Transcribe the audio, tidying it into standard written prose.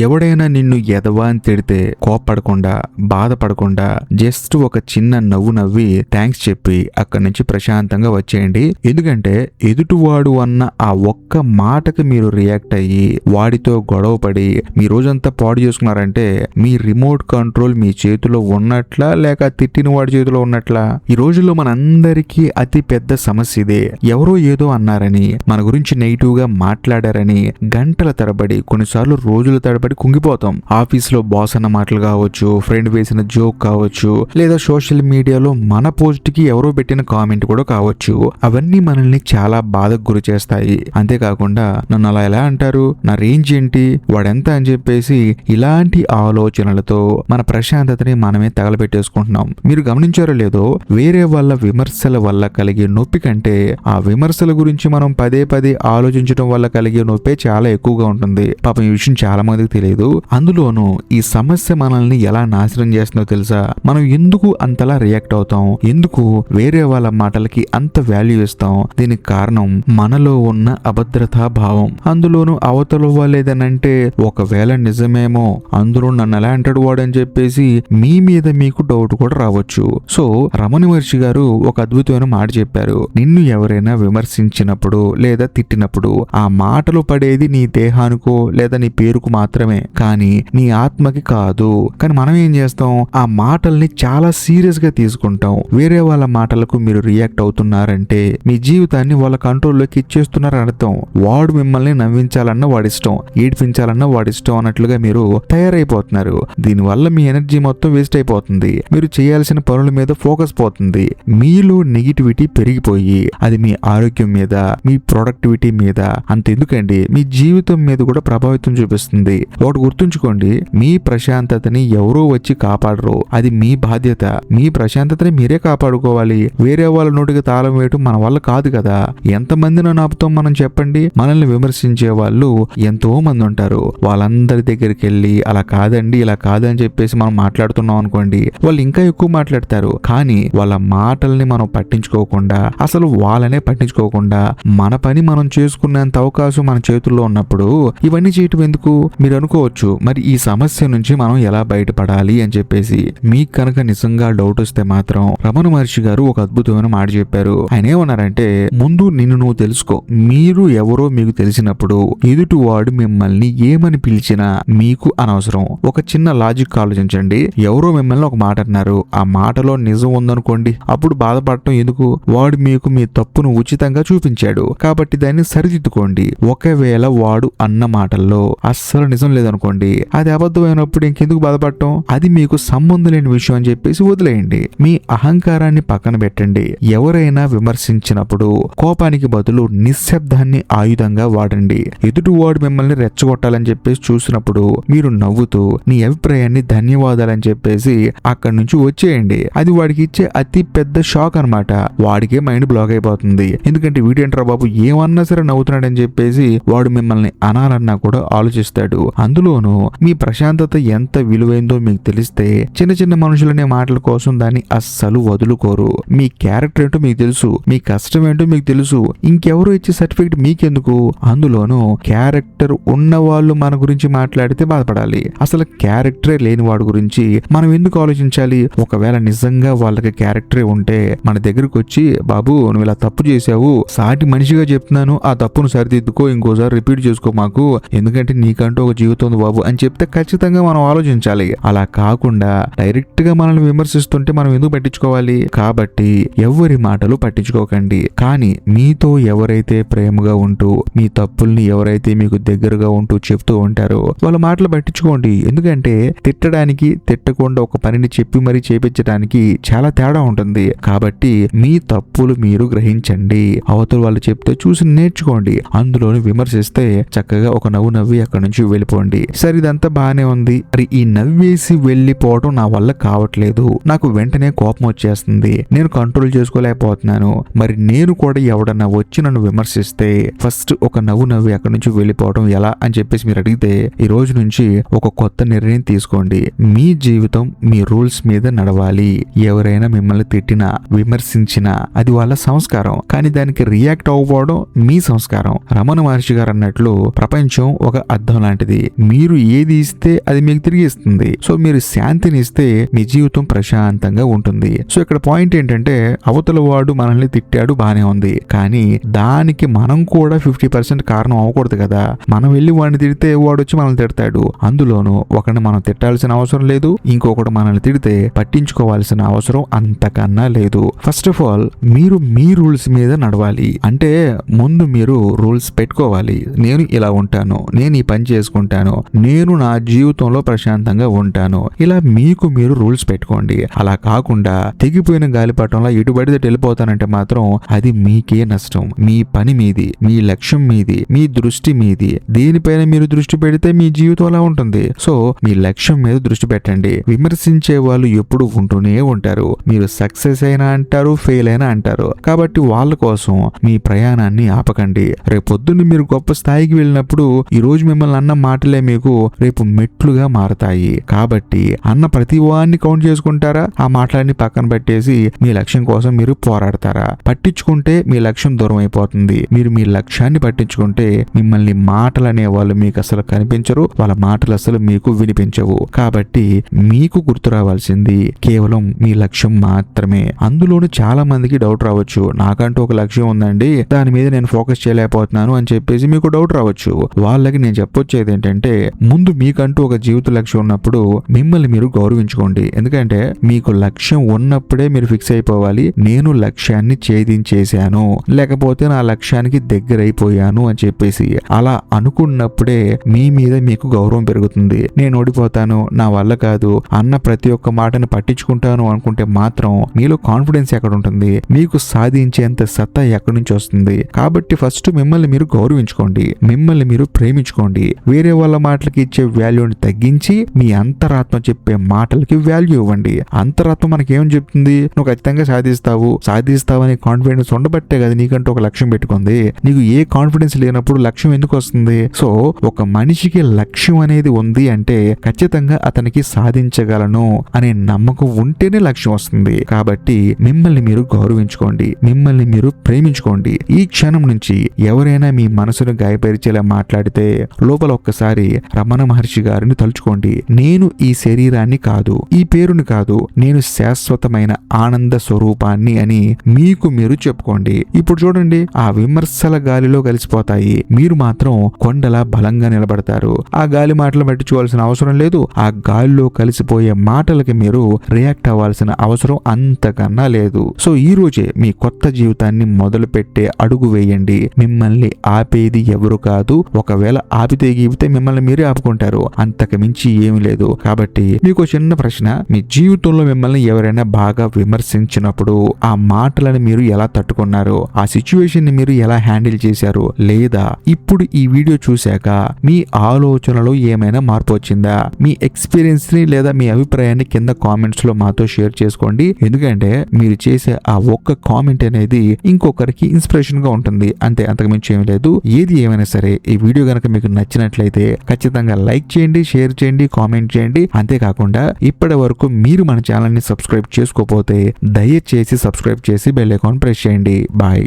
ఎవడైనా నిన్ను ఎదవా అని తిడితే కోప్పడకుండా బాధపడకుండా జస్ట్ ఒక చిన్న నవ్వు నవ్వి థ్యాంక్స్ చెప్పి అక్కడి నుంచి ప్రశాంతంగా వచ్చేయండి. ఎందుకంటే ఎదుటివాడు అన్న ఆ ఒక్క మాటకి మీరు రియాక్ట్ అయ్యి వాడితో గొడవపడి మీ రోజంతా పాడు చేసుకున్నారంటే మీ రిమోట్ కంట్రోల్ మీ చేతిలో ఉన్నట్లా లేక తిట్టిన వాడి చేతిలో ఉన్నట్లా? ఈ రోజుల్లో మనందరికీ అతి పెద్ద సమస్య ఇదే. ఎవరో ఏదో అన్నారని మన గురించి నెగిటివ్ గా మాట్లాడారని గంటల తరబడి కొన్నిసార్లు రోజుల తరబడి కుంగిపోతాం. ఆఫీస్ లో బాస్ అన్న మాటలు కావచ్చు, ఫ్రెండ్ వేసిన జోక్ కావచ్చు, లేదా సోషల్ మీడియాలో మన పోస్ట్ కి ఎవరో పెట్టిన కామెంట్ కూడా కావచ్చు. అవన్నీ మనల్ని చాలా బాధకు గురి చేస్తాయి. అంతేకాకుండా నన్ను అలా ఎలా అంటారు, నా రేంజ్ ఏంటి, వాడెంత అని చెప్పేసి ఇలాంటి ఆలోచనలతో మన ప్రశాంతతని మనమే తగలబెట్టేసుకుంటున్నాం. మీరు గమనించారో లేదో, వేరే వాళ్ళ విమర్శల వల్ల కలిగే నొప్పి కంటే ఆ విమర్శల గురించి మనం పదే పదే ఆలోచించడం వల్ల కలిగే నొప్పే చాలా ఎక్కువగా ఉంటుంది. పాపం ఈ విషయం చాలా మందికి తెలియదు. అందులోనూ ఈ సమస్య మనల్ని ఎలా నాశనం చేస్తుందో తెలుసా? మనం ఎందుకు అంతలా రియాక్ట్ అవుతాం, ఎందుకు వేరే వాళ్ళ మాటలకి అంత వాల్యూ ఇస్తాం? దీనికి కారణం మనలో ఉన్న అభద్రతా భావం. అందులోనూ అవతల వాళ్ళేదనంటే ఒకవేళ నిజమేమో, అందులో నన్ను ఎలా అంటాడు వాడు అని చెప్పేసి మీ మీద మీకు డౌట్ కూడా రావచ్చు. సో రమణ మహర్షి గారు ఒక అద్భుతమైన మాట చెప్పారు. నిన్ను ఎవరైనా విమర్శించినప్పుడు లేదా తిట్టినప్పుడు ఆ మాటలు పడేది నీ దేహానికో లేదా నీ పేరుకు మాత్రమే, కానీ నీ ఆత్మకి కాదు. కానీ మనం ఏం చేస్తాం, ఆ మాటల్ని చాలా సీరియస్ గా తీసుకుంటాం. వేరే వాళ్ళ మాటలకు మీరు రియాక్ట్ అవుతున్నారంటే మీ జీవితాన్ని వాళ్ళ కంట్రోల్లోకి ఇచ్చేస్తున్నారు అర్థం. వాడు మిమ్మల్ని నవ్వించాలన్న వాడిష్టం, ఏడ్పించాలన్న వాడిష్టం అన్నట్లుగా మీరు తయారైపోతున్నారు. దీనివల్ల మీ ఎనర్జీ మొత్తం వేస్ట్ అయిపోతుంది. మీరు చేయాల్సిన పనుల మీద ఫోకస్ పోతుంది. మీలో నెగిటివిటీ పెరిగిపోయి అది మీ ఆరోగ్యం మీద, మీ ప్రొడక్టివిటీ మీద, అంతెందుకండి మీ జీవితం మీద కూడా ప్రభావితం చూపిస్తుంది. ఒకటి గుర్తుంచుకోండి, మీ ప్రశాంతతని ఎవరో వచ్చి కాపాడరు. అది మీ బాధ్యత. మీ ప్రశాంతతని మీరే కాపాడుకోవాలి. వేరే వాళ్ళ నోటికి తాళం వేయటం మన వల్ల కాదు కదా. ఎంతమందిని ఆపుతాం మనం చెప్పండి? మనల్ని విమర్శించే వాళ్ళు ఎంతో మంది ఉంటారు. వాళ్ళందరి దగ్గరికి వెళ్ళి అలా కాదండి ఇలా కాదని చెప్పేసి మనం మాట్లాడుతున్నాం అనుకోండి, వాళ్ళు ఇంకా ఎక్కువ మాట్లాడతారు. కానీ వాళ్ళ మాటల్ని మనం పట్టించుకోకుండా, అసలు వాళ్ళనే పట్టించుకోకుండా మన పని మనం చేసుకునేంత అవకాశం మన చేతుల్లో ఉన్నప్పుడు ఇవన్నీ చేయటం ఎందుకు? మీరు అనుకోవచ్చు, మరి ఈ సమస్య నుంచి మనం ఎలా బయటపడాలి అని చెప్పేసి. మీకు కనుక నిజంగా డౌట్ వస్తే మాత్రం రమణ మహర్షి గారు ఒక అద్భుతమైన మాట చెప్పారు. ఆయన ఏమన్నారంటే, ముందు నిన్ను నువ్వు తెలుసుకో. మీరు ఎవరో మీకు తెలిసినప్పుడు ఎదుటివాడు మిమ్మల్ని ఏమని పిలిచినా మీకు అనవసరం. ఒక చిన్న లాజిక్ ఆలోచించండి. ఎవరో మిమ్మల్ని ఒక మాట అన్నారు, ఆ మాటలో నిజం ఉందనుకోండి, అప్పుడు బాధపడటం ఎందుకు? వాడు మీకు మీ తప్పును ఉచితంగా చూపించాడు కాబట్టి దాన్ని సరిదిద్దుకోండి. ఒకవేళ వాడు అన్న మాటల్లో అస్సలు నిజం లేదనుకోండి, అది అబద్ధమైనప్పుడు ఇంకెందుకు బాధపడటం? అది మీకు సంబంధం లేని విషయం అని చెప్పేసి వదిలేయండి. మీ అహంకారాన్ని పక్కన పెట్టండి. ఎవరైనా విమర్శించినప్పుడు కోపానికి బదులు నిశ్శబ్దాన్ని ఆయుధంగా వాడండి. ఎదుటివాడు మిమ్మల్ని రెచ్చగొట్టాలని చెప్పేసి చూసినప్పుడు మీరు నవ్వుతూ నీ అభిప్రాయాన్ని ధన్యవాదాలని చెప్పేసి అక్కడి నుంచి వచ్చేయండి. అది వాడికి ఇచ్చే అతి పెద్ద షాక్ అనమాట. వాడికే మైండ్ బ్లాక్ అయిపోతుంది. ఎందుకంటే వీడేంట్రా బాబు ఏమన్నా సరే నవ్వుతున్నాడని చెప్పేసి వాడు మిమ్మల్ని అనాలన్నా కూడా ఆలోచిస్తాడు. అందులోనూ మీ ప్రశాంతత ఎంత విలువైందో మీకు తెలిస్తే చిన్న చిన్న మనుషులనే మాటల కోసం దాన్ని అస్సలు వదులుకోరు. మీ క్యారెక్టర్ ఏంటో మీకు తెలుసు, మీ కష్టం ఏంటో మీకు తెలుసు. ఇంకెవరో ఇచ్చే సర్టిఫికెట్ మీకెందుకు? అందులోనూ క్యారెక్టర్ ఉన్న వాళ్ళు మన గురించి మాట్లాడితే బాధపడాలి. అసలు క్యారెక్టరే లేని వాడి గురించి మనం ఎందుకు ఆలోచించాలి? ఒకవేళ నిజంగా వాళ్ళకి క్యారెక్టరే ఉంటే మన దగ్గరకు వచ్చి, బాబు నువ్వు ఇలా తప్పు చేసావు, సాటి మనిషిగా చెప్తున్నాను, ఆ తప్పును సరిదిద్దుకో, ఇంకోసారి రిపీట్ చేసుకో మాకు, ఎందుకంటే నీకంటూ ఒక జీవితం ఉంది బాబు అని చెప్తే ఖచ్చితంగా మనం ఆలోచించాలి. అలా కాకుండా డైరెక్ట్ గా మనల్ని విమర్శిస్తుంటే మనం ఎందుకు పట్టించుకోవాలి? కాబట్టి ఎవరి మాటలు పట్టించుకోకండి. కానీ మీతో ఎవరైతే ప్రేమగా ఉంటూ మీ తప్పుల్ని ఎవరైతే మీకు దగ్గరగా ఉంటూ చెప్తూ ఉంటారో వాళ్ళ మాటలు పట్టించుకోండి. ఎందుకంటే తిట్టడానికి, తిట్టకుండా ఒక పనిని చెప్పి మరీ చేపించడానికి చాలా తేడా ఉంటుంది. కాబట్టి మీ తప్పులు మీరు గ్రహించండి. అవతల వాళ్ళు చెప్తే చూసి నేర్చుకోండి. అందులోని విమర్శిస్తే చక్కగా ఒక నవ్వు నవ్వి అక్కడి నుంచి వెళ్ళిపోండి. సరే ఇదంతా బాగానే ఉంది, మరి ఈ నవ్వేసి వెళ్ళిపోవడం నా వల్ల కావట్లేదు, నాకు వెంటనే కోపం వచ్చేస్తుంది, నేను కంట్రోల్ చేసుకోలేకపోతున్నాను, మరి నేను కూడా ఎవడన్నా వచ్చి నన్ను విమర్శిస్తే ఫస్ట్ ఒక నవ్వు నవ్వి అక్కడి నుంచి వెళ్ళిపోవడం ఎలా అని చెప్పేసి మీరు అడిగితే, ఈ రోజు నుంచి ఒక కొత్త నిర్ణయం తీసుకోండి. మీ జీవితం మీ రూల్స్ మీద నడవాలి. ఎవరైనా మిమ్మల్ని తిట్టినా విమర్శించినా అది వాళ్ళ సంస్కారం, కానీ దానికి రియాక్ట్ అవ్వకపోవడం మీ సంస్కారం. రమణ మహర్షి గారు అన్నట్లు ప్రపంచం ఒక అద్దం లాంటిది. ఉంటుంది. మీరు ఏది ఇస్తే అది మీకు తిరిగి ఇస్తుంది. సో మీరు శాంతిని ఇస్తే మీ జీవితం ప్రశాంతంగా ఉంటుంది. సో ఇక్కడ పాయింట్ ఏంటంటే అవతల వాడు మనల్ని తిట్టాడు బానే ఉంది, కానీ దానికి మనం కూడా 50% కారణం అవ్వకూడదు కదా. మనం వెళ్ళి వాడిని తిడితే వాడు వచ్చి మనల్ని తిడతాడు. అందులోనూ ఒకరిని మనం తిట్టాల్సిన అవసరం లేదు, ఇంకొకటి మనల్ని తిడితే పట్టించుకోవాల్సిన అవసరం అంతకన్నా లేదు. ఫస్ట్ ఆఫ్ ఆల్ మీరు మీ రూల్స్ మీద నడవాలి. అంటే ముందు మీరు రూల్స్ పెట్టుకోవాలి. నేను ఇలా ఉంటాను, నేను ఈ పని చేసుకుంటాను, నేను నా జీవితంలో ప్రశాంతంగా ఉంటాను, ఇలా మీకు మీరు రూల్స్ పెట్టుకోండి. అలా కాకుండా తెగిపోయిన గాలిపటంలో ఎటు పడితే వెళ్ళిపోతానంటే మాత్రం అది మీకే నష్టం. మీ పని మీది, మీ లక్ష్యం మీది, మీ దృష్టి మీది. దేనిపైన మీరు దృష్టి పెడితే మీ జీవితం అలా ఉంటుంది. సో మీ లక్ష్యం మీద దృష్టి పెట్టండి. విమర్శించే వాళ్ళు ఎప్పుడు ఉంటూనే ఉంటారు. మీరు సక్సెస్ అయినా అంటారు, ఫెయిల్ అయినా అంటారు. కాబట్టి వాళ్ళ కోసం మీ ప్రయాణాన్ని ఆపకండి. రేపొద్దున్న మీరు గొప్ప స్థాయికి వెళ్ళినప్పుడు ఈ రోజు మిమ్మల్ని అన్న మాటలే మీకు రేపు మెట్లుగా మారతాయి. కాబట్టి అన్న ప్రతి వాడిని కౌంట్ చేసుకుంటారా? ఆ మాటలన్నీ పక్కన పెట్టేసి మీ లక్ష్యం కోసం మీరు పోరాడతారా? పట్టించుకుంటే మీ లక్ష్యం దూరం అయిపోతుంది. మీరు మీ లక్ష్యాన్ని పట్టించుకుంటే మిమ్మల్ని మాటలు అనే వాళ్ళు మీకు అసలు కనిపించరు, వాళ్ళ మాటలు అసలు మీకు వినిపించవు. కాబట్టి మీకు గుర్తు రావాల్సింది కేవలం మీ లక్ష్యం మాత్రమే. అందులోనూ చాలా మందికి డౌట్ రావచ్చు, నాకంటూ ఒక లక్ష్యం ఉందండి, దాని మీద నేను ఫోకస్ చేయలేకపోతున్నాను అని చెప్పేసి మీకు డౌట్ రావచ్చు. వాళ్ళకి నేను చెప్పొచ్చేది ఏంటంటే ముందు మీకంటూ ఒక జీవిత లక్ష్యం ఉన్నప్పుడు మిమ్మల్ని మీరు గౌరవించుకోండి. ఎందుకంటే మీకు లక్ష్యం ఉన్నప్పుడే మీరు ఫిక్స్ అయిపోవాలి, నేను లక్ష్యాన్ని ఛేదించేశాను, లేకపోతే నా లక్ష్యానికి దగ్గరైపోయాను అని చెప్పేసి. అలా అనుకున్నప్పుడే మీ మీద మీకు గౌరవం పెరుగుతుంది. నేను ఓడిపోతాను, నా వల్ల కాదు అన్న ప్రతి ఒక్క మాటను పట్టించుకుంటాను అనుకుంటే మాత్రం మీలో కాన్ఫిడెన్స్ ఎక్కడ ఉంటుంది? మీకు సాధించేంత సత్తా ఎక్కడి నుంచి వస్తుంది? కాబట్టి ఫస్ట్ మిమ్మల్ని మీరు గౌరవించుకోండి, మిమ్మల్ని మీరు ప్రేమించుకోండి. వేరే వాళ్ళ మాటలకి ఇచ్చే వాల్యూని తగ్గించి మీ అంతరాత్మ చెప్పే మాటలకి వాల్యూ ఇవ్వండి. అంతరాత్మ మనకేం చెప్తుంది? నువ్వు ఖచ్చితంగా సాధిస్తావనే కాన్ఫిడెన్స్ ఉండబట్టే కదా నీకంటూ ఒక లక్ష్యం పెట్టుకుంది. నీకు ఏ కాన్ఫిడెన్స్ లేనప్పుడు లక్ష్యం ఎందుకు వస్తుంది? సో ఒక మనిషికి లక్ష్యం అనేది ఉంది అంటే ఖచ్చితంగా అతనికి సాధించగలను అనే నమ్మకం ఉంటేనే లక్ష్యం వస్తుంది. కాబట్టి మిమ్మల్ని మీరు గౌరవించుకోండి, మిమ్మల్ని మీరు ప్రేమించుకోండి. ఈ క్షణం నుంచి ఎవరైనా మీ మనసును గాయపరిచేలా మాట్లాడితే లోపల ఒక్కసారి రమణ మహర్షి గారిని తలుచుకోండి. నేను ఈ శరీరాన్ని కాదు, ఈ పేరుని కాదు, నేను శాశ్వతమైన ఆనంద స్వరూపాన్ని అని మీకు మీరు చెప్పుకోండి. ఇప్పుడు చూడండి, ఆ విమర్శల గాలిలో కలిసిపోతాయి, మీరు మాత్రం కొండలా బలంగా నిలబడతారు. ఆ గాలి మాటలు పట్టించుకోవాల్సిన అవసరం లేదు. ఆ గాలిలో కలిసిపోయే మాటలకి మీరు రియాక్ట్ అవ్వాల్సిన అవసరం అంతకన్నా లేదు. సో ఈ రోజే మీ కొత్త జీవితాన్ని మొదలు పెట్టే అడుగు వేయండి. మిమ్మల్ని ఆపేది ఎవరు కాదు. ఒకవేళ ఆపితే గీపితే మిమ్మల్ని మీరే ఆపుకుంటారు, అంతకు మించి ఏమీ లేదు. కాబట్టి మీకు చిన్న ప్రశ్న, మీ జీవితంలో మిమ్మల్ని ఎవరైనా బాగా విమర్శించినప్పుడు ఆ మాటలను మీరు ఎలా తట్టుకున్నారు? ఆ సిచ్యువేషన్ ని మీరు ఎలా హ్యాండిల్ చేశారు? లేదా ఇప్పుడు ఈ వీడియో చూశాక మీ ఆలోచనలో ఏమైనా మార్పు వచ్చిందా? మీ ఎక్స్పీరియన్స్ ని లేదా మీ అభిప్రాయాన్ని కింద కామెంట్స్ లో మాతో షేర్ చేసుకోండి. ఎందుకంటే మీరు చేసే ఆ ఒక్క కామెంట్ అనేది ఇంకొకరికి ఇన్స్పిరేషన్ గా ఉంటుంది, అంతే, అంతకు మించి ఏమీ లేదు. ఏది ఏమైనా సరే ఈ వీడియో గనక మీకు నచ్చినట్లయితే ఖచ్చితంగా లైక్ చేయండి, షేర్ చేయండి, కామెంట్ చేయండి. అంతేకాకుండా ఇప్పటి వరకు మీరు మన ఛానల్ ని సబ్స్క్రైబ్ చేసుకోకపోతే దయచేసి సబ్స్క్రైబ్ చేసి బెల్ ఐకాన్ ప్రెస్ చేయండి. బాయ్.